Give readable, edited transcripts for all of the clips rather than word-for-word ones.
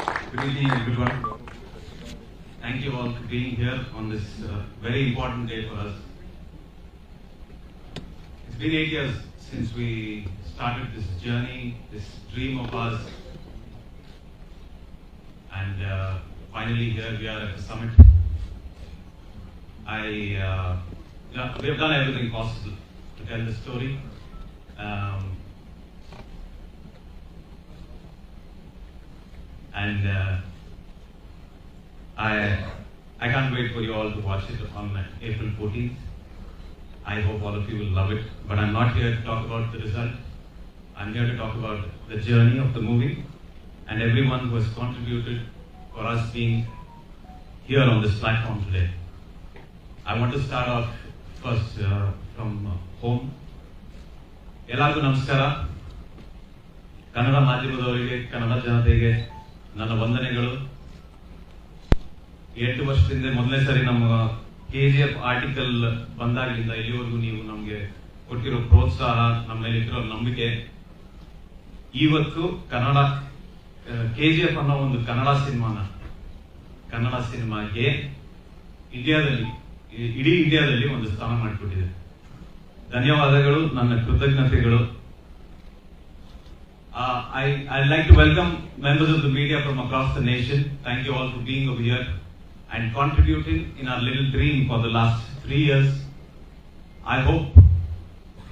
Good evening, everyone. Thank you all for being here on this very important day for us. It's been 8 years since we started this journey, this dream of ours, and finally here we are at the summit. We have done everything possible to tell the story. I can't wait for you all to watch it on April 14th. I hope all of you will love it. But I'm not here to talk about the result. I'm here to talk about the journey of the movie and everyone who has contributed for us being here on this platform today. I want to start off first from home. ಎಲ್ಲರಿಗೂ ನಮಸ್ಕಾರ. ಕನ್ನಡ ಮಾಧ್ಯಮದವರಿಗೆ, ಕನ್ನಡ ಜನತೆಗೆ ನನ್ನ ವಂದನೆಗಳು. 8 ವರ್ಷದಿಂದ ಮೊದಲನೇ ಸರಿ ನಮ್ಮ KGF article ಬಂದಾಗಲಿಂದ ಇಲ್ಲಿವರೆಗೂ ನೀವು ನಮಗೆ ಕೊಟ್ಟಿರೋ ಪ್ರೋತ್ಸಾಹ, ನಮ್ಮ ಮೇಲೆ ಇಟ್ಟಿರೋ ನಂಬಿಕೆ, ಇವತ್ತು ಕನ್ನಡ KGF ಅನ್ನೋ ಒಂದು ಕನ್ನಡ ಸಿನಿಮಾಗೆ ಇಂಡಿಯಾದಲ್ಲಿ, ಇಡೀ ಇಂಡಿಯಾದಲ್ಲಿ ಒಂದು ಸ್ಥಾನ ಮಾಡಿಕೊಟ್ಟಿದೆ. ಧನ್ಯವಾದಗಳು, ನನ್ನ ಕೃತಜ್ಞತೆಗಳು. I'd like to welcome members of the media from across the nation. Thank you all for being over here and contributing in our little dream for the last 3 years. I hope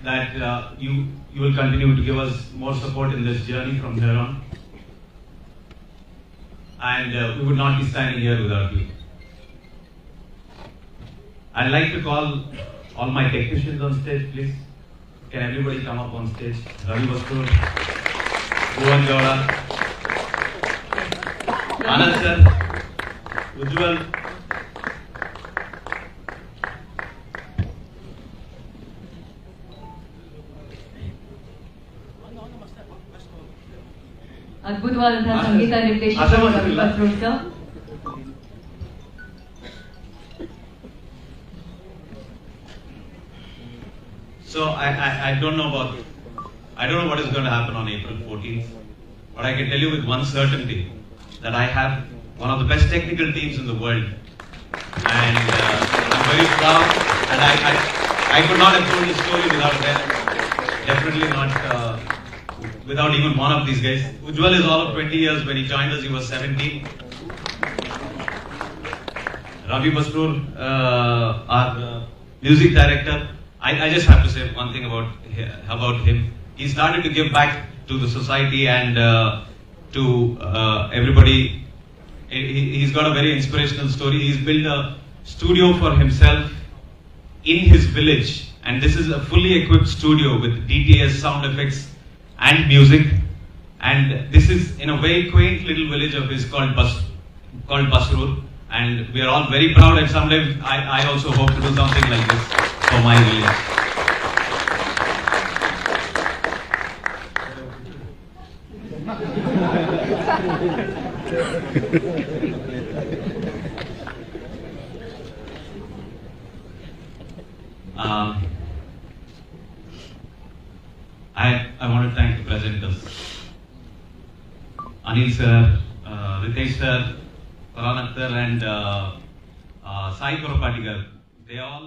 that you will continue to give us more support in this journey from here on. And we would not be standing here without you. I'd like to call all my technicians on stage, please. Can everybody come up on stage? Ravi Bastur, Bhuvan Gowda, Anand sir, Ujjwal. ಅದ್ಭುತವಾದಂತಹ ಸಂಗೀತ ನಿರ್ದೇಶಕರು Ravi Basrur sir. So I don't know what is going to happen on April 14th, but I can tell you with one certainty that I have one of the best technical teams in the world, and I'm very proud. And I could not have told this story without them. Definitely not without even one of these guys. Ujjwal is all of 20 years. When he joined us, he was 17. Ravi Bastur, our music director. I just have to say one thing about him. He started to give back to the society and to everybody. He's got a very inspirational story. He's built a studio for himself in his village, and this is a fully equipped studio with DTS, sound effects, and music. And this is in a very quaint little village of his called Basrur, and we are all very proud. And someday I also hope to do something like this for my village. I want to thank the presenters, Anil sir, Ritesh sir, Prashanth sir, and Sai Korapatigar. They all